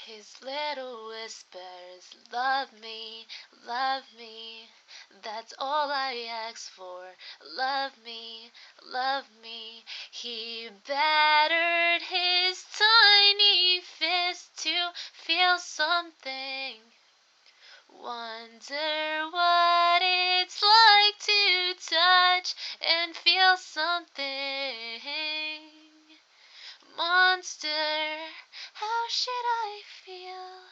His little whispers, love me, love me. That's all I ask for. Love me, love me. He battered his tiny fist to feel something. Wonder what it's like to touch and feel something. Monster, how should I feel?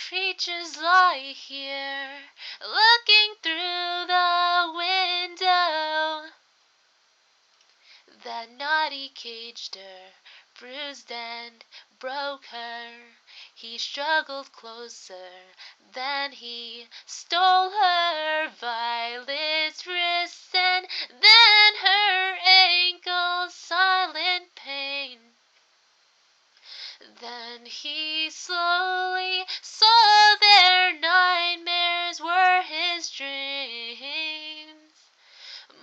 Creatures lie here, looking through the window. That naughty caged her, bruised and broke her. He struggled closer, then he stole her Violet's wrists and then her ankles, silent pain. Then he slowly saw their nightmares were his dreams.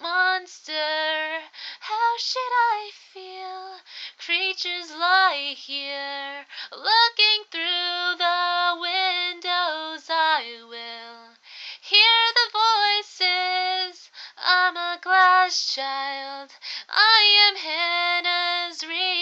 Monster, how should I feel? Creatures lie here, looking through the windows. I will hear the voices. I'm a glass child. I am Hannah's real.